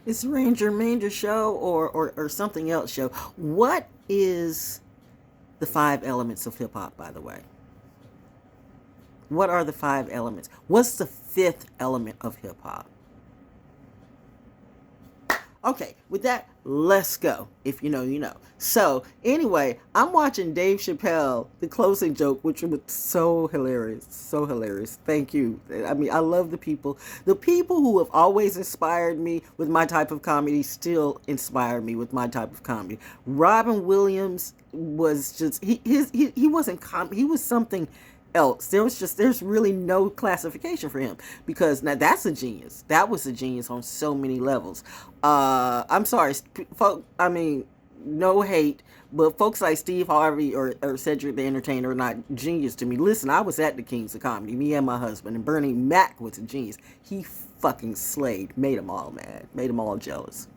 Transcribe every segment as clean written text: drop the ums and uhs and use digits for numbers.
It's Ranger Manger show or something else show. What is the five elements of hip hop, by the way? What are the five elements? What's the fifth element of hip hop? Okay, with that, let's go. If you know, you know. So, anyway, I'm watching Dave Chappelle, the closing joke, which was so hilarious. So hilarious. Thank you. I mean, I love the people. The people who have always inspired me with my type of comedy still inspire me with my type of comedy. Robin Williams was just, he wasn't he was something else. There's really no classification for him, because now that's a genius. That was a genius on so many levels. I'm sorry, I mean, no hate, but folks like Steve Harvey or Cedric the Entertainer are not genius to me. Listen, I was at the Kings of Comedy, me and my husband, and Bernie Mac was a genius. He fucking slayed, made them all mad, made them all jealous.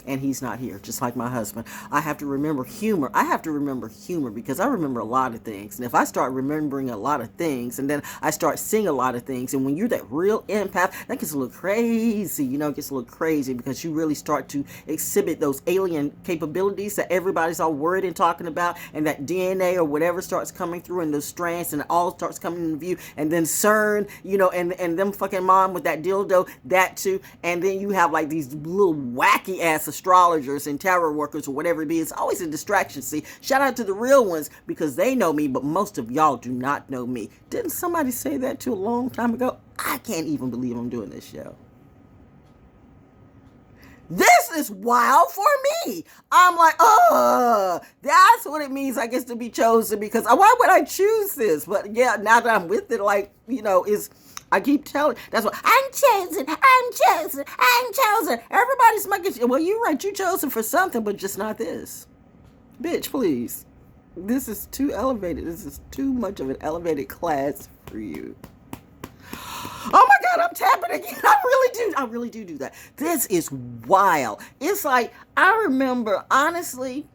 And he's not here, just like my husband. I have to remember humor. I have to remember humor because I remember a lot of things. And if I start remembering a lot of things and then I start seeing a lot of things, and when you're that real empath, that gets a little crazy, you know, it gets a little crazy because you really start to exhibit those alien capabilities that everybody's all worried and talking about, and that DNA or whatever starts coming through in those strands, and it all starts coming into view, and then CERN, you know, and them fucking mom with that dildo, that too, and then you have like these little wacky ass astrologers and tarot workers or whatever it be. It's always a distraction. See, shout out to the real ones because they know me, but most of y'all do not know me. Didn't somebody say that too a long time ago? I can't even believe I'm doing this show. This is wild for me. I'm like, oh, that's what it means, I guess, to be chosen, because why would I choose this? But yeah, now that I'm with it, like, you know, I keep telling, that's what, I'm chosen, I'm chosen, I'm chosen. Everybody's making, well, you're right, you chosen for something, but just not this. Bitch, please. This is too elevated. This is too much of an elevated class for you. Oh my God, I'm tapping again. I really do that. This is wild. It's like, I remember, honestly,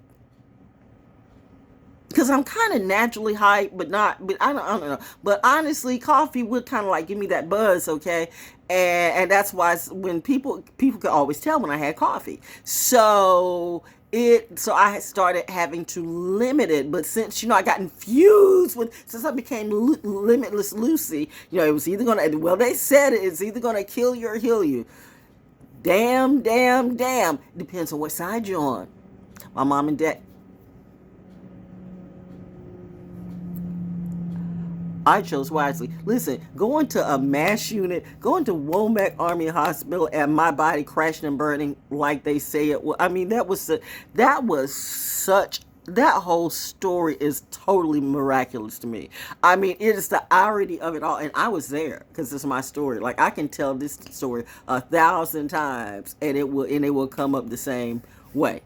because I'm kind of naturally hyped, but I don't know. But honestly, coffee would kind of like give me that buzz, okay? And that's why when people could always tell when I had coffee. So I started having to limit it. But since, you know, I got infused since I became Limitless Lucy, you know, it was either going to, well, they said it's either going to kill you or heal you. Damn. Depends on what side you're on. My mom and dad, I chose wisely. Listen, going to a mass unit, going to Womack Army Hospital, and my body crashing and burning like they say it was. I mean, that whole story is totally miraculous to me. I mean, it is the irony of it all. And I was there because it's my story. Like, I can tell this story 1,000 times and it will come up the same way.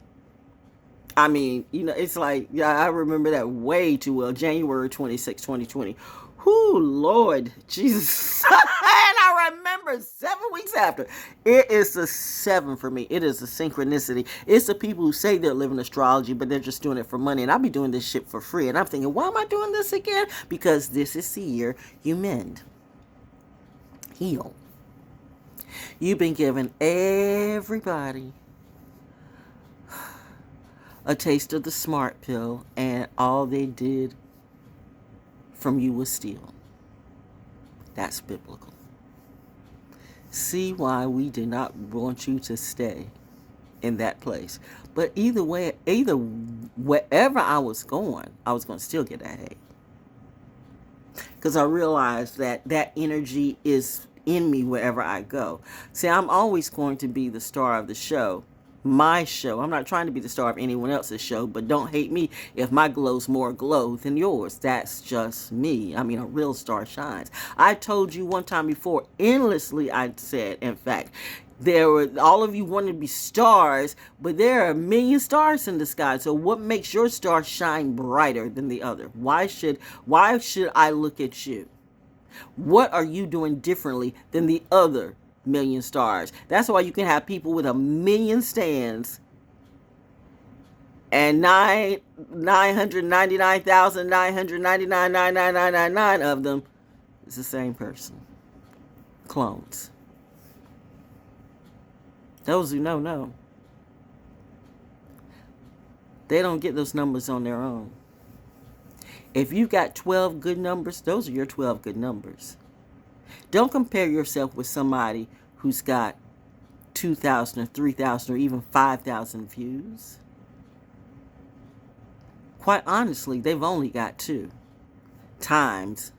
I mean, you know, it's like, yeah, I remember that way too well. January 26, 2020. Whoo, Lord Jesus. And I remember 7 weeks after. It is a 7 for me. It is a synchronicity. It's the people who say they're living astrology, but they're just doing it for money. And I'll be doing this shit for free. And I'm thinking, why am I doing this again? Because this is the year you mend. Heal. You've been giving everybody a taste of the smart pill, and all they did from you was steal. That's biblical. See why we did not want you to stay in that place. But either way, wherever I was going to still get that hate. Because I realized that energy is in me wherever I go. See, I'm always going to be the star of the show. My show. I'm not trying to be the star of anyone else's show, but don't hate me if my glow's more glow than yours. That's just me. I mean, a real star shines. I told you one time before, endlessly, I said, in fact, all of you want to be stars, but there are a million stars in the sky. So what makes your star shine brighter than the other? Why should I look at you? What are you doing differently than the other million stars? That's why you can have people with 1,000,000 stands and 999,999,999 of them is the same person. Clones. Those who know, know. They don't get those numbers on their own. If you've got 12 good numbers, those are your 12 good numbers. Don't compare yourself with somebody who's got 2,000 or 3,000 or even 5,000 views. Quite honestly, they've only got 2 times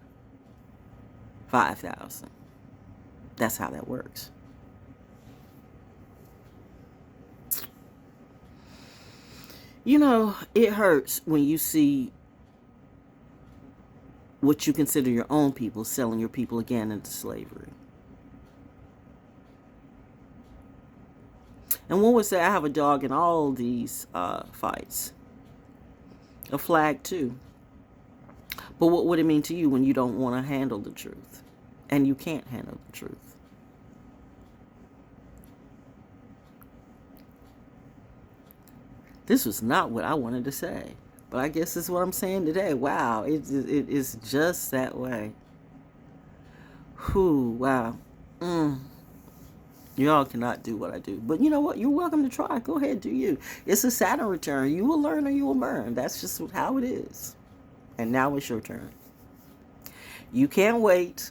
5,000. That's how that works. You know, it hurts when you see what you consider your own people selling your people again into slavery. And one would say, I have a dog in all these fights. A flag too. But what would it mean to you when you don't want to handle the truth? And you can't handle the truth? This was not what I wanted to say. But I guess this is what I'm saying today. Wow, it is just that way. Whew, wow. Y'all cannot do what I do. But you know what? You're welcome to try. Go ahead, do you. It's a Saturn return. You will learn or you will burn. That's just how it is. And now it's your turn. You can't wait.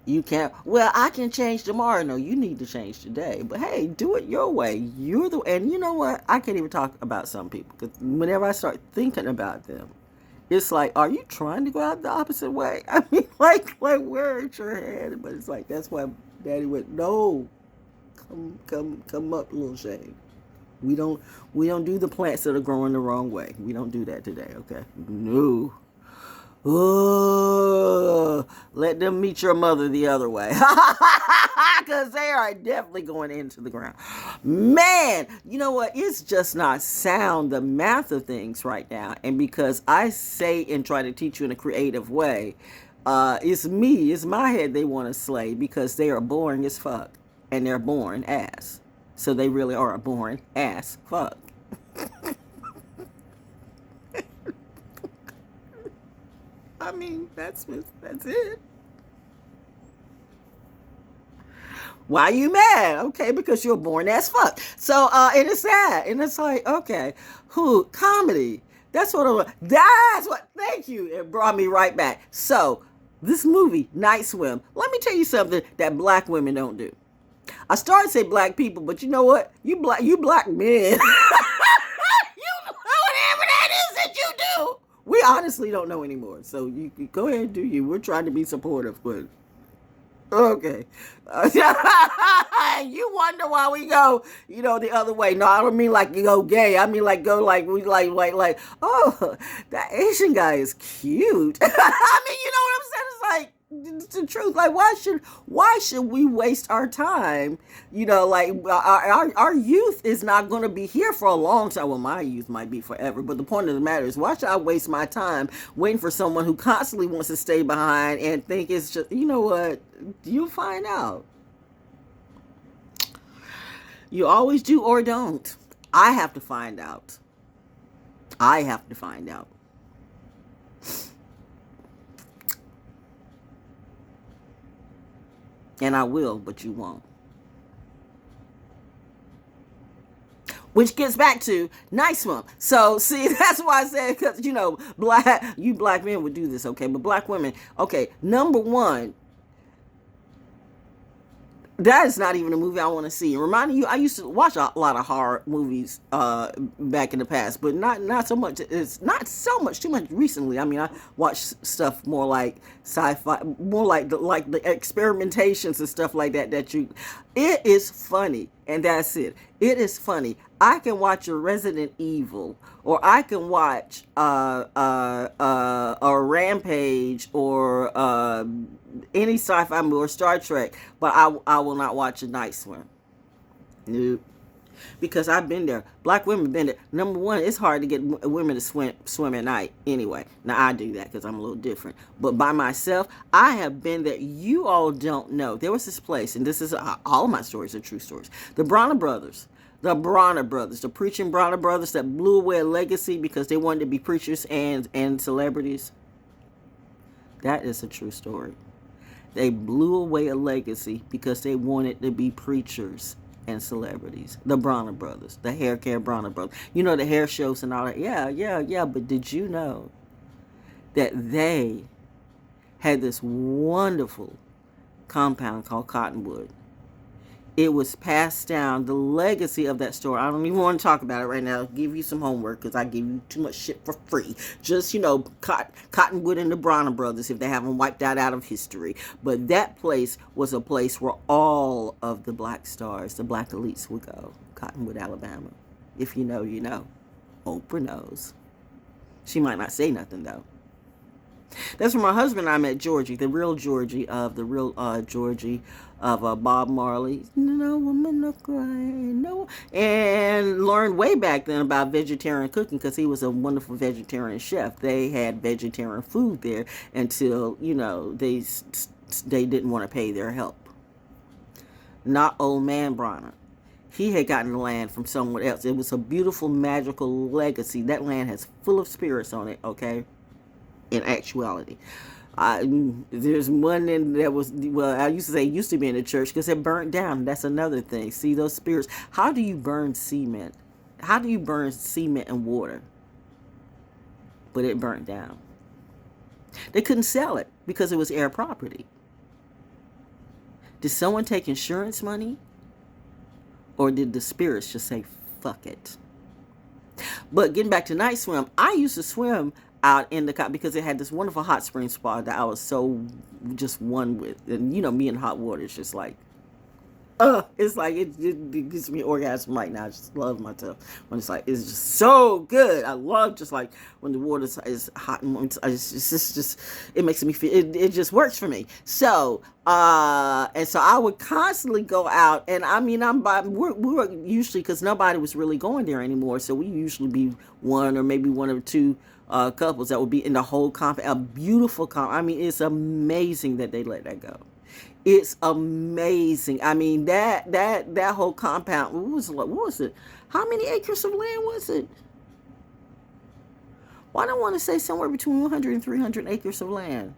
You can't, well, I can change tomorrow. No, you need to change today. But hey, do it your way. And you know what? I can't even talk about some people. Because whenever I start thinking about them, it's like, are you trying to go out the opposite way? I mean, like where is your head? But it's like, that's why Daddy went, no. Come up, little shade. We don't do the plants that are growing the wrong way. We don't do that today, okay? No. Oh, let them meet your mother the other way. Because they are definitely going into the ground. Man, you know what? It's just not sound, the math of things right now. And because I say and try to teach you in a creative way, it's my head they want to slay because they are boring as fuck. And they're born ass. So they really are a boring ass fuck. I mean, that's it. Why you mad? Okay, because you're born as fuck. So, and it's sad. And it's like, okay, comedy. That's what, thank you. It brought me right back. So, this movie, Night Swim, let me tell you something that black women don't do. I started to say black people, but you know what? You black men. You whatever that is that you do. We honestly don't know anymore. So you go ahead and do you. We're trying to be supportive, but okay. You wonder why we go, the other way. No, I don't mean like you go gay. I mean like go like we like. Oh, that Asian guy is cute. I mean, you know what I'm saying? It's like. It's the truth. Like, why should we waste our time? Like our youth is not going to be here for a long time. Well, my youth might be forever, but the point of the matter is, why should I waste my time waiting for someone who constantly wants to stay behind and think it's just, you know what? You'll find out. You always do or don't. I have to find out. And I will, but you won't. Which gets back to Nice One. So, see, that's why I said, because, black men would do this, okay? But black women, okay, number one, that is not even a movie I want to see. Reminding you, I used to watch a lot of horror movies back in the past, but not so much. It's not so much too much recently. I mean, I watch stuff more like sci-fi, more like the experimentations and stuff like that. It is funny, and that's it. It is funny. I can watch a Resident Evil, or I can watch a Rampage, or any sci-fi movie, or Star Trek, but I will not watch a Night Swim. Nope. Because I've been there. Black women been there. Number one, it's hard to get women to swim at night anyway. Now, I do that because I'm a little different. But by myself, I have been there. You all don't know. There was this place, and this is all of my stories are true stories. The Bronner Brothers. The preaching Bronner Brothers that blew away a legacy because they wanted to be preachers and celebrities. That is a true story. They blew away a legacy because they wanted to be preachers and celebrities. The Bronner brothers, the hair care Bronner brothers. You know, the hair shows and all that. Yeah, yeah, yeah. But did you know that they had this wonderful compound called Cottonwood? It was passed down, the legacy of that store. I don't even want to talk about it right now. I'll give you some homework because I give you too much shit for free. Just, Cottonwood and the Bronner brothers, if they haven't wiped that out of history. But that place was a place where all of the black stars, the black elites would go. Cottonwood, Alabama. If you know, you know. Oprah knows. She might not say nothing, though. That's where my husband and I met Georgie, the real Georgie of Bob Marley. No woman no cry, no, and learned way back then about vegetarian cooking because he was a wonderful vegetarian chef. They had vegetarian food there until they didn't want to pay their help. Not old man Bronner. He had gotten the land from someone else. It was a beautiful, magical legacy. That land has full of spirits on it. Okay. In actuality, there's one that was, well, I used to say it used to be in the church because it burnt down. That's another thing. See, those spirits. How do you burn cement? How do you burn cement and water? But it burnt down. They couldn't sell it because it was air property. Did someone take insurance money? Or did the spirits just say, fuck it? But getting back to night swim, I used to swim out in the because it had this wonderful hot spring spa that I was so just one with. And me in hot water is just like, it's like it gives me orgasm right now. I just love myself when it's just so good. I love just like when the water is hot and it's just it makes me feel it just works for me. So and so I would constantly go out, and I mean we were usually, because nobody was really going there anymore, so we usually be one or maybe one or two couples that would be in the whole compound. A beautiful compound. I mean, it's amazing that they let that go. It's amazing. I mean, that whole compound, what was it? How many acres of land was it? Well, I don't want to say somewhere between 100 and 300 acres of land.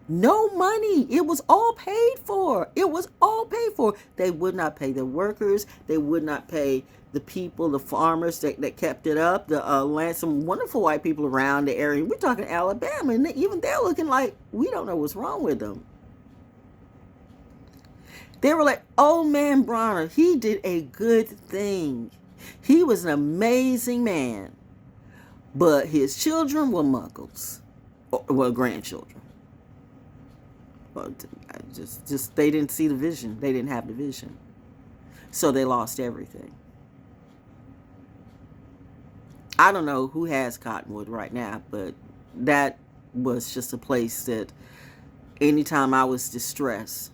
No money. It was all paid for. It was all paid for. They would not pay the workers. They would not pay the people, the farmers that kept it up, the land, some wonderful white people around the area. We're talking Alabama, and even they're looking like we don't know what's wrong with them. They were like, old man Bronner, he did a good thing. He was an amazing man. But his children were muggles. Well, grandchildren. But just they didn't see the vision. They didn't have the vision. So they lost everything. I don't know who has Cottonwood right now, but that was just a place that anytime I was distressed,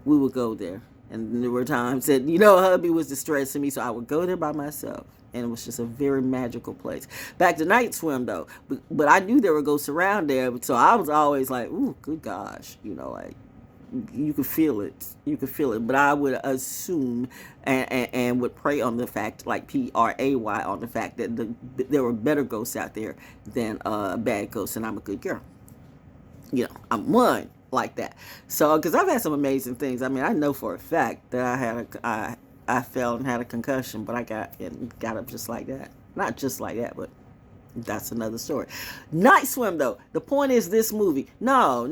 we would go there. And there were times that, hubby was distressing me, so I would go there by myself. And it was just a very magical place. Back to night swim, though. But I knew there were ghosts around there, so I was always like, ooh, good gosh. You could feel it. You could feel it. But I would assume and would pray on the fact, like pray on the fact that there were better ghosts out there than bad ghosts, and I'm a good girl. I'm one like that. So, because I've had some amazing things. I mean, I know for a fact that I fell and had a concussion, but I got up just like that. Not just like that, but that's another story. Night swim, though. The point is, this movie. No.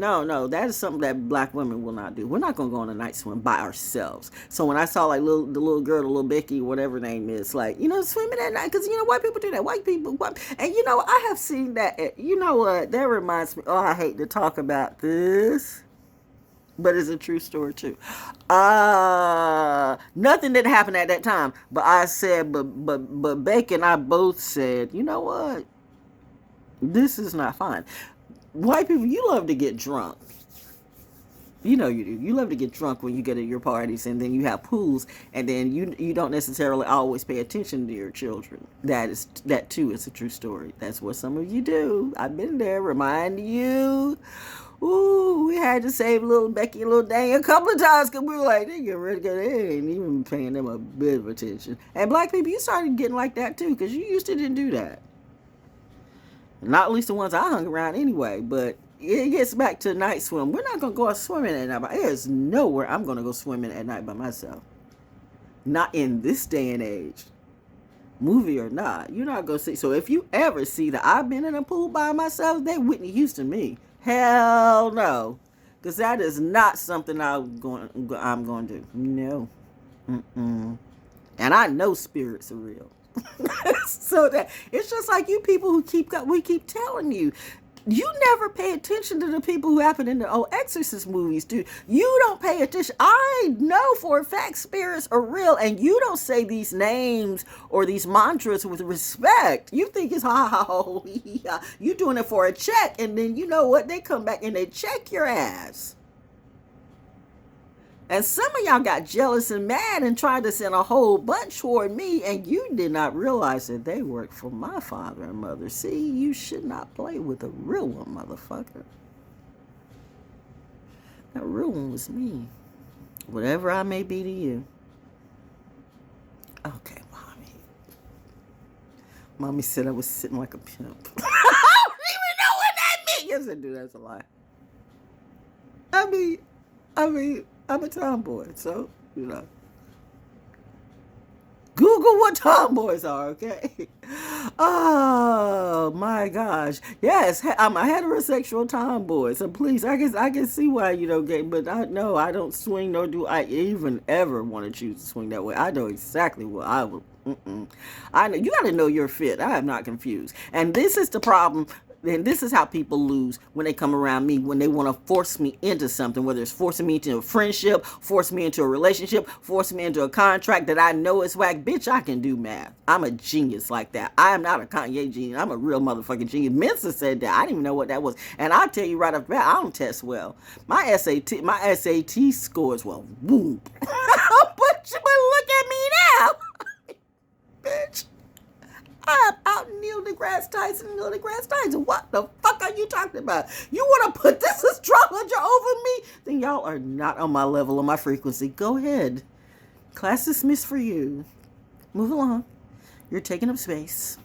That is something that black women will not do. We're not going to go on a night swim by ourselves. So when I saw like the little girl, the little Becky, whatever her name is, like, swimming at night, because, white people do that. White people. And, I have seen that. You know what? That reminds me. Oh, I hate to talk about this, but it's a true story too. Nothing that happened at that time, but I said, but Becky and I both said, you know what? This is not fine. White people, you love to get drunk. You know you do. You love to get drunk when you get at your parties, and then you have pools, and then you don't necessarily always pay attention to your children. That too is a true story. That's what some of you do. I've been there. Remind you. Ooh, we had to save little Becky and little Daniel a couple of times because we were like, they get ready to go. They ain't even paying them a bit of attention. And black people, you started getting like that too, because you used to didn't do that. Not at least the ones I hung around anyway, but it gets back to night swim. We're not gonna go out swimming at night. There's nowhere I'm gonna go swimming at night by myself. Not in this day and age. Movie or not, you're not gonna see. So if you ever see that I've been in a pool by myself, they Whitney Houston me. Hell no, because that is not something I'm going to do. No. Mm-mm. And I know spirits are real. So that it's just like you people who we keep telling you. You never pay attention to the people who happen in the Exorcist movies, dude. You don't pay attention. I know for a fact spirits are real, and you don't say these names or these mantras with respect. You think it's, oh, yeah. You're doing it for a check, and then you know what? They come back and they check your ass. And some of y'all got jealous and mad and tried to send a whole bunch toward me, and you did not realize that they worked for my father and mother. See, you should not play with a real one, motherfucker. That real one was me. Whatever I may be to you. Okay, Mommy. Mommy said I was sitting like a pimp. I don't even know what that means. Yes, I do. That's a lie. I mean, I'm a tomboy, so, you know. Google what tomboys are, okay? Oh, my gosh. Yes, I'm a heterosexual tomboy, so please, I can see why you don't get, but I don't swing, nor do I even ever want to choose to swing that way. I know exactly what I would. I know, you got to know your fit. I am not confused. And this is the problem. And this is how people lose when they come around me, when they want to force me into something, whether it's forcing me into a friendship, force me into a relationship, force me into a contract that I know is whack. Bitch, I can do math. I'm a genius like that. I am not a Kanye genius. I'm a real motherfucking genius. Mensa said that. I didn't even know what that was. And I'll tell you right off the bat, I don't test well. My SAT scores, well, whoop. but look at me now. Bitch. I'm out Neil deGrasse Tyson. What the fuck are you talking about? You want to put this astrologer over me? Then y'all are not on my level or my frequency. Go ahead. Class dismissed for you. Move along. You're taking up space.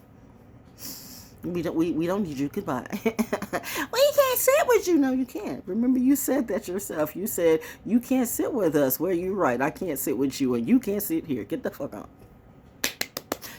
We don't need you. Goodbye. Well, you can't sit with you. No, you can't. Remember, you said that yourself. You said you can't sit with us. Well, you're right. I can't sit with you, and you can't sit here. Get the fuck out.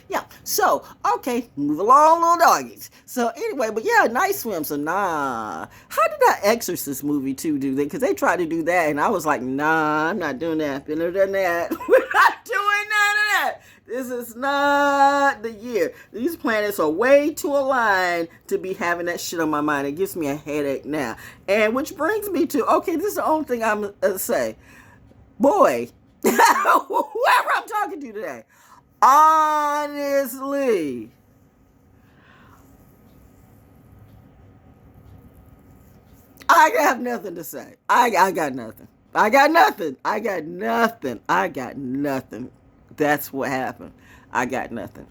Yeah, so, okay, move along, little doggies. So, anyway, but yeah, night swim, so nah. How did that Exorcist movie, too, do that? Because they tried to do that, and I was like, nah, I'm not doing that. Been there, done that. We're not doing none of that. This is not the year. These planets are way too aligned to be having that shit on my mind. It gives me a headache now. And which brings me to, okay, this is the only thing I'm going to say. Boy, whoever I'm talking to today, honestly, I have nothing to say. I got nothing. That's what happened. I got nothing.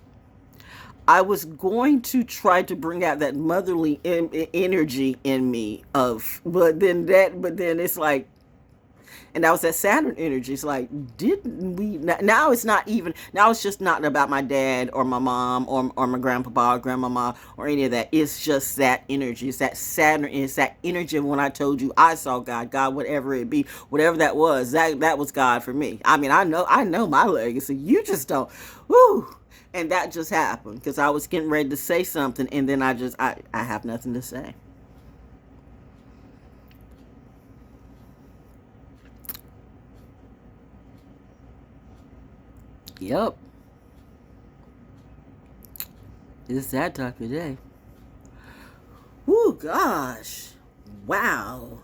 I was going to try to bring out that motherly energy in me but then it's like, and that was that Saturn energy. It's like, didn't we? Now it's just not about my dad or my mom or my grandpapa or grandmama or any of that. It's just that energy. It's that Saturn. It's that energy of when I told you I saw God, whatever it be, whatever that was, that was God for me. I mean, I know my legacy. You just don't. Woo. And that just happened because I was getting ready to say something, and then I have nothing to say. Yep. It's that type of day. Woo, gosh. Wow.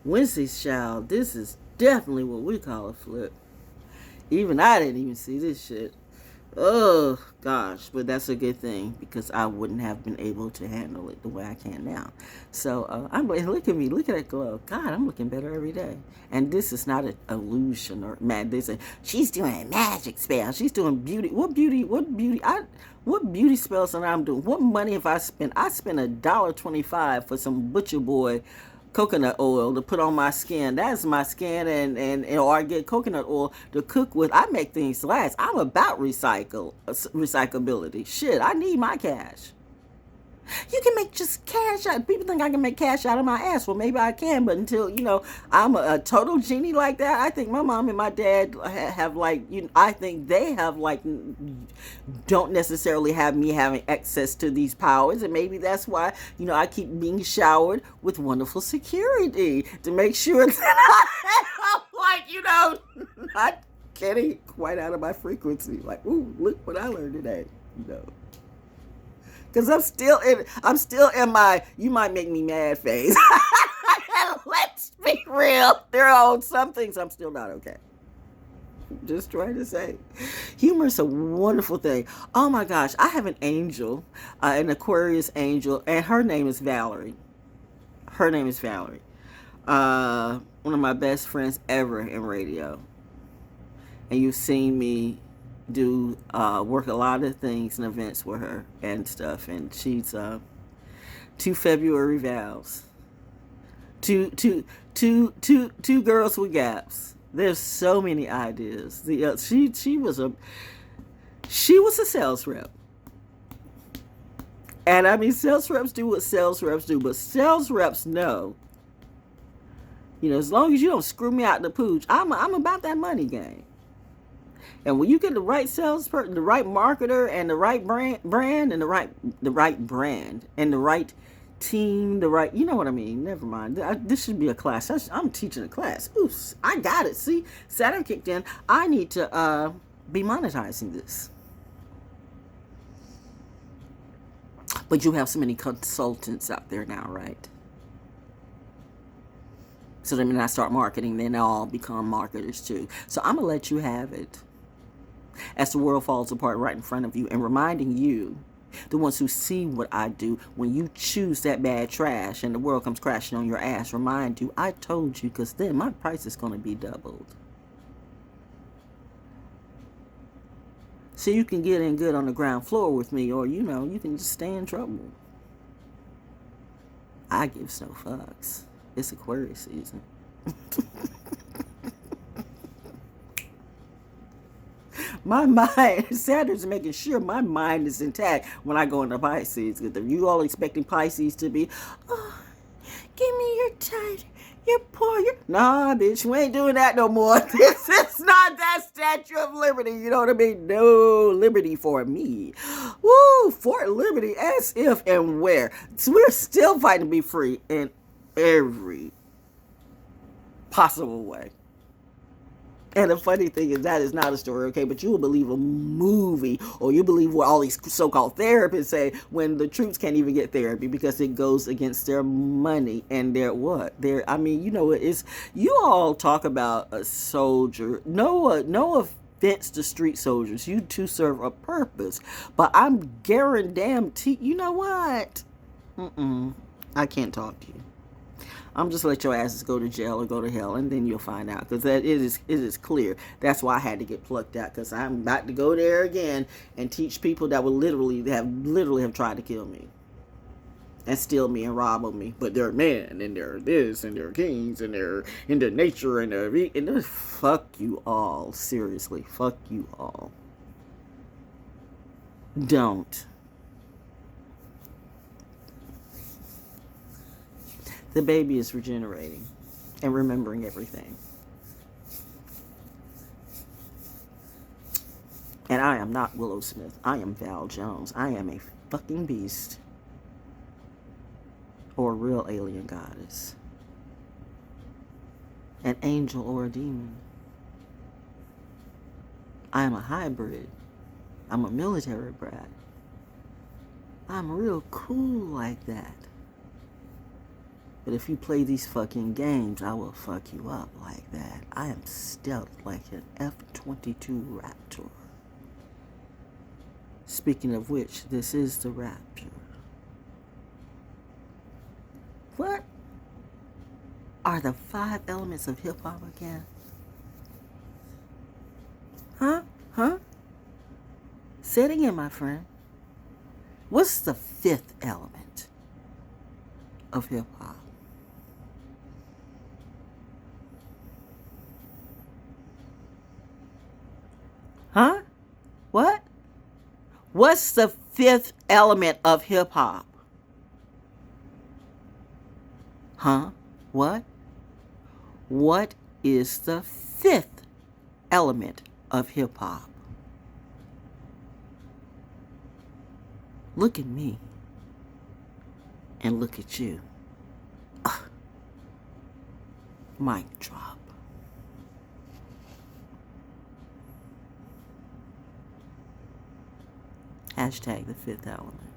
Wednesday's child. This is definitely what we call a flip. Even I didn't even see this shit. Oh, gosh. But that's a good thing because I wouldn't have been able to handle it the way I can now. So, look at me. Look at that glow. God, I'm looking better every day. And this is not an illusion or mad. They say, she's doing a magic spell. She's doing beauty. What beauty spells that I'm doing? What money have I spent? I spent $1.25 for some Butcher Boy coconut oil to put on my skin. That's my skin, and or I get coconut oil to cook with. I make things last. I'm about recyclability. Shit, I need my cash. You can make just cash out. People think I can make cash out of my ass. Well, maybe I can, but until, I'm a total genie like that. I think my mom and my dad have like, I think they have like, don't necessarily have me having access to these powers. And maybe that's why, I keep being showered with wonderful security to make sure that I'm like, not getting quite out of my frequency. Like, ooh, look what I learned today, Because I'm still in my you might make me mad phase. Let's be real. There are some things I'm still not okay. Just trying to say. Humor is a wonderful thing. Oh my gosh. I have an angel, an Aquarius angel, and her name is Valerie. Her name is Valerie. One of my best friends ever in radio. And you've seen me do work a lot of things and events with her and stuff, and she's 2 February vows, two girls with gaps. There's so many ideas. She was a sales rep, and I mean sales reps do what sales reps do, but sales reps know, as long as you don't screw me out in the pooch, I'm about that money game. And when you get the right salesperson, the right marketer, and the right brand, and the right brand, and the right team, you know what I mean? Never mind. This should be a class. I'm teaching a class. Oops, I got it. See, Saturn kicked in. I need to be monetizing this. But you have so many consultants out there now, right? So then when I start marketing, then they'll all become marketers too. So I'm going to let you have it. As the world falls apart right in front of you, and reminding you, the ones who see what I do, when you choose that bad trash and the world comes crashing on your ass, remind you, I told you, because then my price is going to be doubled. So you can get in good on the ground floor with me, or, you can just stay in trouble. I give no fucks. It's Aquarius season. My mind, Saturn's making sure my mind is intact when I go into Pisces. You all expecting Pisces to be, oh, give me your tithe, your poor, nah, bitch, we ain't doing that no more. This is not that Statue of Liberty, you know what I mean? No liberty for me. Woo, Fort Liberty, as if and where. So we're still fighting to be free in every possible way. And the funny thing is that is not a story, okay? But you will believe a movie, or you believe what all these so-called therapists say when the troops can't even get therapy because it goes against their money and their what? It's you all talk about a soldier. No offense to street soldiers. You two serve a purpose. But I'm guaranteed, you know what? I can't talk to you. I'm just let your asses go to jail or go to hell, and then you'll find out, because it is clear. That's why I had to get plucked out, because I'm about to go there again and teach people that will literally have tried to kill me and steal me and rob of me, but they're men and they're this and they're kings and they're into nature and they're fuck you all. Seriously, fuck you all. Don't. The baby is regenerating and remembering everything. And I am not Willow Smith. I am Val Jones. I am a fucking beast. Or a real alien goddess. An angel or a demon. I am a hybrid. I'm a military brat. I'm real cool like that. But if you play these fucking games, I will fuck you up like that. I am stealth like an F-22 Raptor. Speaking of which, this is the Rapture. What are the 5 elements of hip-hop again? Huh? Say it again, my friend. What's the 5th element of hip-hop? Huh? What? What's the 5th element of hip-hop? Huh? What? What is the fifth element of hip hop? Look at me and look at you. Mic drop. Hashtag the fifth element.